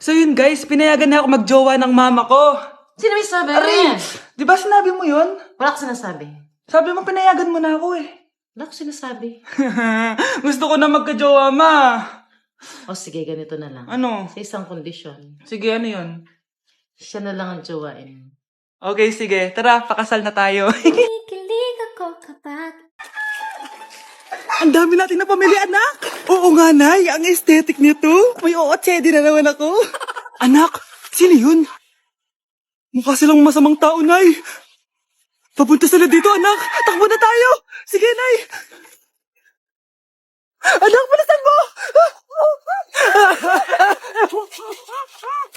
So yun guys, pinayagan na ako magjowa ng mama ko. Sino may sabi? Aray, di ba sinabi mo yun? Wala ko sinasabi. Sabi mo pinayagan mo na ako eh. Wala ko sinasabi. Gusto ko na magkajowa, ma. O sige, ganito na lang. Ano? Sa isang kondisyon, Sige, ano yun? siya na lang ang jowain. Okay, sige. Tara, pakasal na tayo. Kinikilig ako kapag Ang dami natin na pamilya, anak. Oo nga, Nay. Ang aesthetic nito. May ootsedi na naman ako. Anak, sino yun? Mukha silang masamang tao, Nay. Papunta sila dito, anak. Takbo na tayo. Sige, Nay. Anak, palasan mo!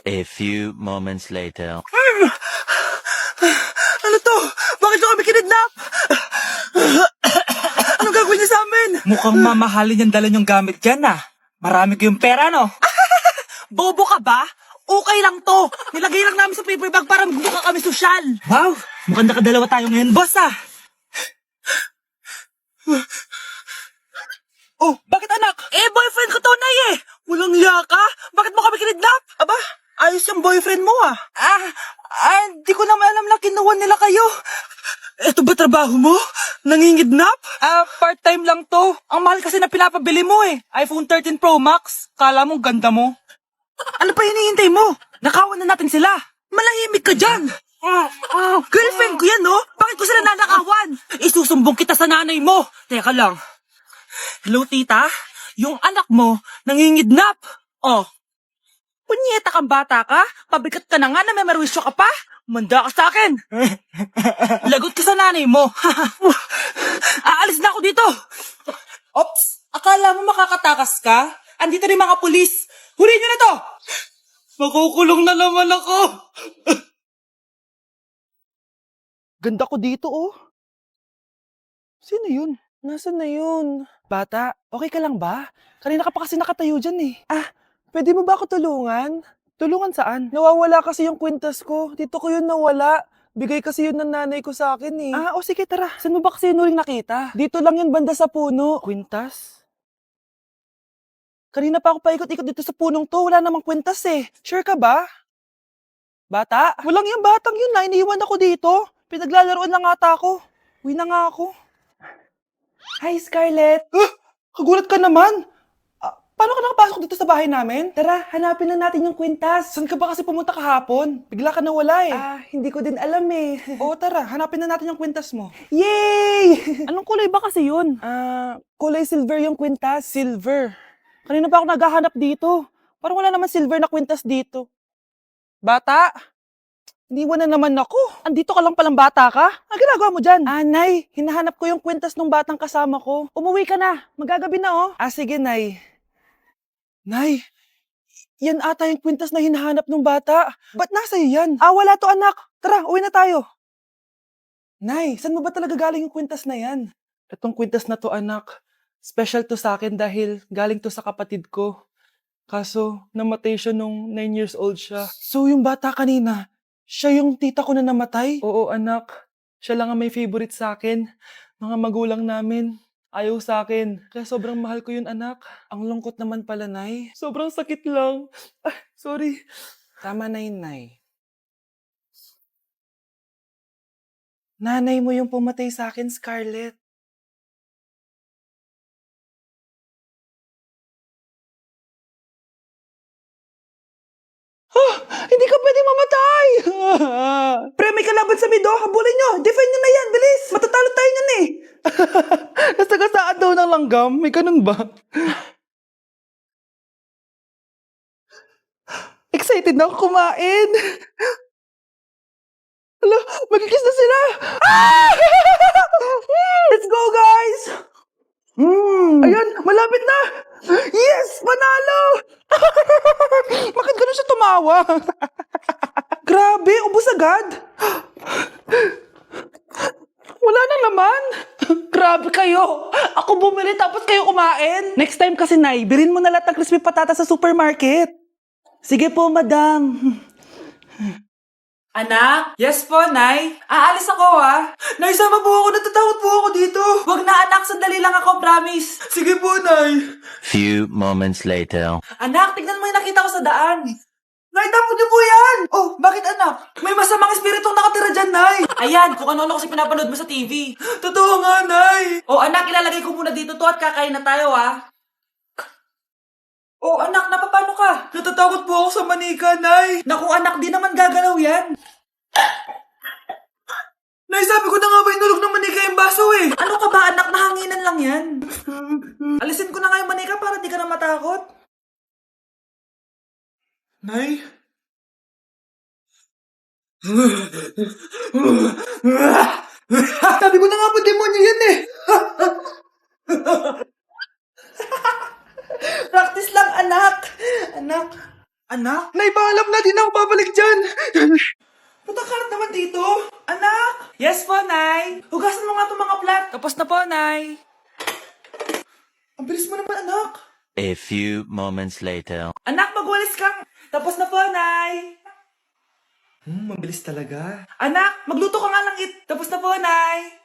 A few moments later. Ano to? Bakit nyo kami kinidnap? Anong gagawin niya sa amin? Mukhang mamahalin yung dala niyong gamit dyan, ah. Marami ko yung pera, no? Bobo ka ba? Okay lang to. Nilagay lang namin sa paper bag para magbuka kami sosyal. Wow, mukhang nakadalawa tayo ngayon, boss, ah. Oh, bakit anak? Eh, boyfriend ko to, Nay, eh. Walang hiya ka? Bakit mo kami kinidnap? Aba, ayos yung boyfriend mo, ah. Di ko naman alam na kinuha nila kayo. Ito ba trabaho mo? Nangingidnap? Part-time lang to. Ang mahal kasi na pinapabili mo, eh. iPhone 13 Pro Max. Kala mo, ganda mo. Ano pa hinihintay mo? Nakawan na natin sila. Malahimik ka dyan. Girlfriend ko yan, no? Bakit ko sila nanakawan? Isusumbong kita sa nanay mo. Teka lang. Hello, tita? Yung anak mo, nangingidnap. Oh. Punyeta kang bata ka? Pabigat ka na nga na may marwisyo ka pa? Manda ka sa akin. Lagot ka sa nanay mo. Aalis na ako dito. Ops, akala mo makakatakas ka? Andito rin mga pulis. Huli nyo na to! Makukulong na naman ako. Ganda ko dito, oh. Sino yun? Nasaan na yun? Bata, okay ka lang ba? Kanina ka pa kasi nakatayo dyan eh. Pwede mo ba ako tulungan? Tulungan saan? Nawawala kasi yung kwintas ko. Dito ko yun nawala. Bigay kasi yun ng nanay ko sa akin eh. O sige tara. Saan mo ba kasi yun uling nakita? Dito lang yun banda sa puno. Kwintas? Kanina pa ako paikot-ikot dito sa punong to. Wala namang kwintas eh. Sure ka ba? Bata? Walang yung batang yun na. Iniiwan ako dito. Pinaglalaroan lang ata ako. Uwi na nga ako. Hi, Scarlett. Kagulat ka naman. Paano ka nakapasok dito sa bahay namin? Tara, hanapin lang natin yung kwintas. Saan ka ba kasi pumunta kahapon? Bigla ka nawala eh. Hindi ko din alam eh. Oo, tara, hanapin na natin yung kwintas mo. Yay! Anong kulay ba kasi yun? Kulay silver yung kwintas. Silver? Kanina pa ako naghahanap dito. Parang wala naman silver na kwintas dito. Bata? Iniwan na naman ako. Andito ka lang palang bata ka? Ang ginagawa mo dyan? Nay, hinahanap ko yung kwintas ng batang kasama ko. Umuwi ka na. Magagabi na oh. Sige, Nay. Nay, yan ata yung kwintas na hinahanap ng bata. Ba't nasa iyo yan? Wala to anak. Tara, uwi na tayo. Nay, saan mo ba talaga galing yung kwintas na yan? Itong kwintas na to anak, special to sa akin dahil galing to sa kapatid ko. Kaso, namatay siya nung 9 years old siya. So yung bata kanina, siya yung tita ko na namatay? Oo anak, siya lang ang may favorite sa akin. Mga magulang namin. Ayaw sa akin. Kaya sobrang mahal ko yun, anak. Ang lungkot naman pala, Nay. Sobrang sakit lang. Sorry. Tama na yun, Nay. Nanay mo yung pumatay sa akin, Scarlett. Hindi ka pwedeng mamatay! Pre, may kalaban sa mido. Habulin nyo. Defend nyo na yan. Bilis. Matatalo tayo nyan eh. Nasagasaan daw ng langgam. May ganun ba? Excited na ako kumain. Hala, magkikiss na sila. Let's go, guys. Ayan, malapit na. Yes, panalo. Bakit ganun siya tumawa? Grabe, ubos agad. Wala na naman. Grabe kayo. Ako bumili tapos kayo kumain. Next time kasi, Nay, bilhin mo na lahat ng crispy patata sa supermarket. Sige po, madam. Anak? Yes po, Nay. Aalis ako, ah. Nay, sama po ako. Natatakot po ako dito. Wag na, anak. Sandali lang ako, promise. Sige po, Nay. Few moments later. Anak, tignan mo yung nakita ko sa daan. itapon niyo po yan! Oh, bakit anak? May masamang espiritong nakatira dyan, Nay! Ayan, kung ano-ano kasi pinapanood mo sa TV. Totoo nga, Nay! Oh, anak, ilalagay ko muna dito to at kakain na tayo, ah. Oh, anak, napapano ka? Natatakot po ako sa manika, Nay. Naku, anak, di naman gagalaw yan. Nay, sabi ko na nga ba inulog ng manika yung baso eh. Ano ka ba, anak? Nahanginan lang yan. Alisin ko na nga yung manika para di ka na matakot. Nay? Sabi ko na nga ba demonyo yan eh. Practice lang, anak. Anak? Anak? Nay, paalam na, di na ako babalik dyan. Punta ka naman dito. Anak? Yes po, Nay. Hugasan mo nga itong mga plat. Tapos na po, Nay. Ang bilis mo naman, anak. A few moments later. Anak, magwalis kang. Tapos na po, Nay. Mabilis talaga. Anak, magluto ka nga ng Tapos na po, Nay.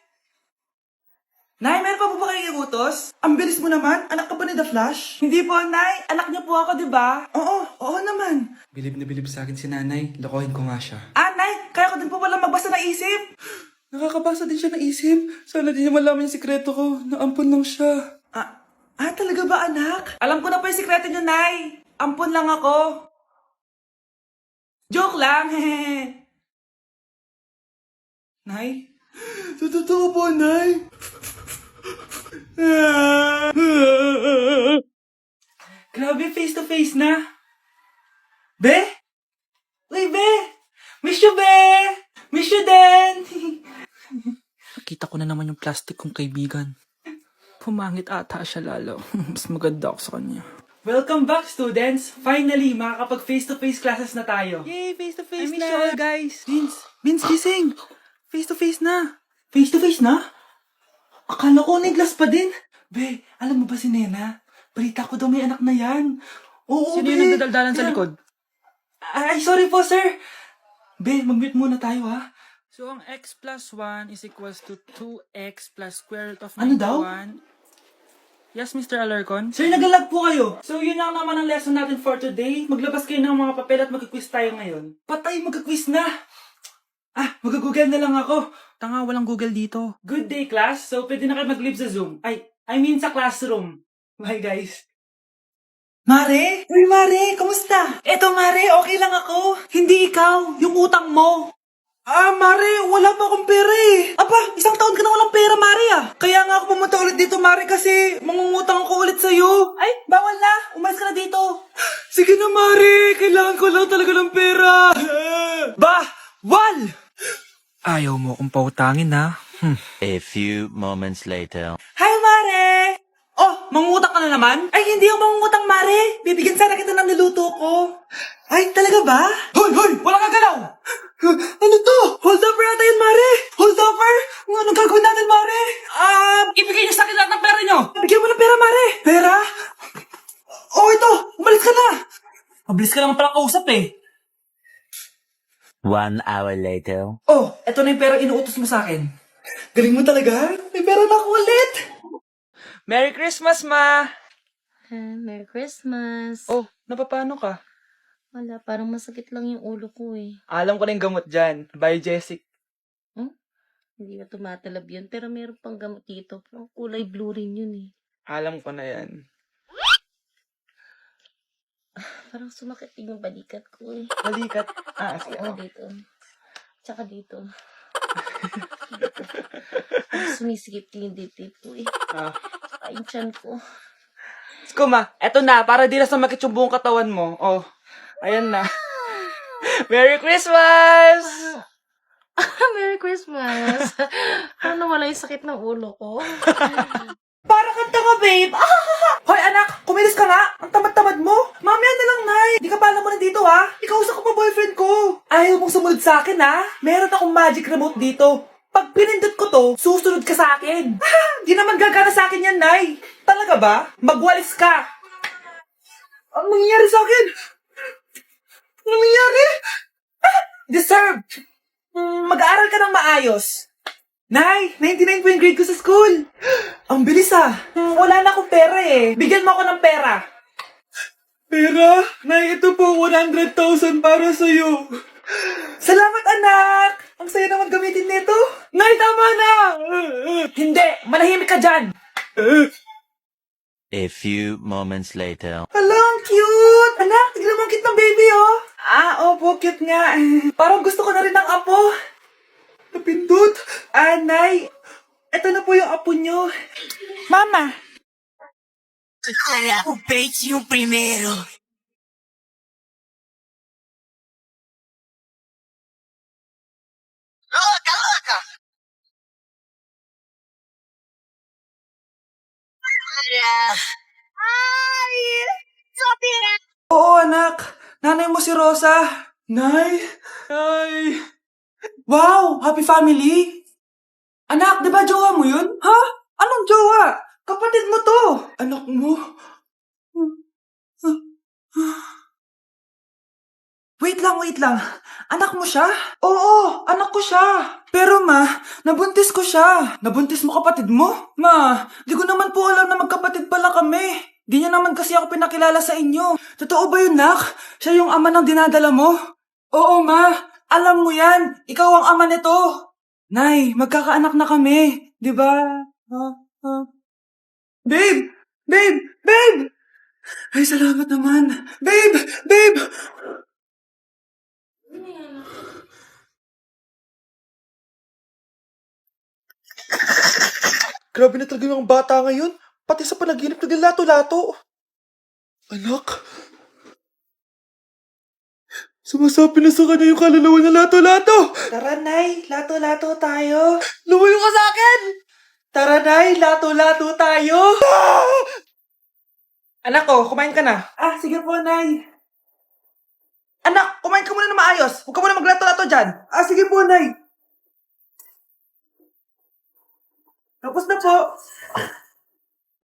Nay, meron pa po ba kayong iutos? Ang bilis mo naman. Anak ka ba ni The Flash? Hindi po, Nay. Anak niyo po ako, di ba? Oo naman. Bilib na bilib sa akin si Nanay. Lokohin ko nga siya. Nay, kaya ko din po pala magbasa ng isip. Nakakabasa din siya ng isip. Sana din niya malaman yung sikreto ko. Naampun lang siya. Talaga ba, anak? Alam ko na po yung sikreto niyo, Nay. Ampun lang ako. Joke lang, hehe. Nay? Totoo po, Nay. Grabe, face to face na. Be? Uy, Be! Miss you, Be! Miss you din! Nakita ko na naman yung plastic kong kaibigan. Pumangit ata siya lalo. Mas maganda ako sa kanya. Welcome back, students! Finally, makakapag face-to-face classes na tayo. Yay! Face-to-face na! I miss you all, guys! Vince, gising! Face-to-face na! Face-to-face na? Akala ko neglas pa din. Be, alam mo ba si Nena? Balita ko daw may anak na yan. Oo, Sino Be. yung nagdadaldalan sa likod? Ay, sorry po, sir. Be, mag-mute muna tayo, ha? So, ang x plus 1 is equals to 2x plus square root of 91. Ano daw? Yes, Mr. Alarcon? Sir, nagalag po kayo. So, yun lang naman ang lesson natin for today. Maglabas kayo ng mga papel at mag-quiz tayo ngayon. Patay, mag-quiz na. Mag-google na lang ako. Tanga, walang Google dito. Good day, class. So, pwede na kayo mag-live sa Zoom. I mean sa classroom. Bye, guys. Mare? Uy, Mare, kamusta? Eto, Mare, okay lang ako. Hindi ikaw, yung utang mo. Mare, wala pa akong pera eh. Aba, isang taon ka na walang pera, Mare ah. Kaya nga ako pumunta ulit dito, Mare, kasi mangungutang ako ulit sa'yo. Ay, bawal na. Umalis ka na dito. Sige na, Mare. Kailangan ko lang talaga ng pera. Wal! Ayaw mo kong pautangin, ha? A few moments later. Hi, Mare! Oh, mangungutang ka na naman? Ay, hindi ako mangungutang, Mare. Bibigyan sana kita ng niluto ko. Ay, talaga ba? Hoy! Wala kang galaw! Ano to? Hold upper ata yun, Mare! Hold upper? Anong gagawin natin, Mare? Ibigay niyo sa akin lahat ng pera niyo! Bigyan mo ng pera, Mare! Pera? Oh, ito! Umalis ka na! Mabilis ka naman palang kausap eh. 1 hour later. Oh, eto na yung pera inuutos mo sa akin. Galing mo talaga? May pera na ako ulit! Merry Christmas, Ma! Merry Christmas. Oh, napapano ka? Wala, parang masakit lang yung ulo ko eh. Alam ko na yung gamot dyan. By Jessic. Hindi na tumatalab yun, pero meron pang gamot dito. Parang kulay blue rin yun eh. Alam ko na yan. Parang sumakit din yung balikat ko eh. Balikat. Sige. Oo, dito. Tsaka dito. Parang sumisikip din yung dibdib ko eh. Tsaka yung tiyan ko. Kuma, eto na. Para di na sumakit yung buong katawan mo. Oh, ayan na. Merry Christmas! Merry Christmas! Paano wala yung sakit ng ulo ko? Para kang tanga, babe. Hoy, anak, kumilis ka nga. Ang tamad-tamad mo. Mamaya na lang, Nay. Di ka pala mo nandito, ha? Ikausap ko pa boyfriend ko. Ayaw mong sumunod sa akin, ha? Meron akong magic remote dito. Pag pinindot ko to, susunod ka sa akin. Di naman gagana sa akin yan, Nay. Talaga ba? Magwalis ka. Ang nangyayari sa akin? Ang nangyayari? Deserve. Mag-aaral ka ng maayos. Nay, 99 po yung grade ko sa school. Ang bilis ah. Wala na akong pera eh. Bigyan mo ako ng pera. Pera, Nay, ito po 100,000 para sa'yo. Salamat, anak! Ang saya naman gamitin nito. Nay, tama na! Hindi! Manahimik ka dyan! A few moments later. Hala, ang cute! Anak, tignan mo ang cute ng baby, oh! Opo, cute nga. Parang gusto ko na rin ng apo. Napindot. Nay, eto na po yung apo nyo. Mama! Kaya ako bake yung primero. Loka, loka! Ay! Sopira! Oo, anak. Nanay mo si Rosa. Nay! Nay! Wow! Happy family! Anak, di ba jowa mo yun? Ha? Anong jowa? Kapatid mo to! Anak mo? Wait lang. Anak mo siya? Oo, anak ko siya. Pero ma, nabuntis ko siya. Nabuntis mo kapatid mo? Ma, di ko naman po alam na magkapatid pala kami. Di niya naman kasi ako pinakilala sa inyo. Totoo ba yun, nak? Siya yung ama ng dinadala mo? Oo, ma. Alam mo yan. Ikaw ang ama nito. Nay, magkakaanak na kami. Di ba? Babe! Babe! Ay, salamat naman. Babe! Grabe na talaga yung bata ngayon. Pati sa panaginip na lato-lato. Anak. Sumasabi na sa kanya yung kaluluwa na lato-lato. Tara, Nay. Lato-lato tayo. Lumayo ka sa akin! Tara, Nay. Lato-lato tayo. Anak ko, kumain ka na. Sige po, Nay. Anak, kumain ka muna na maayos. Huwag ka muna maglato-lato dyan. Sige po, Nay. Tapos na po.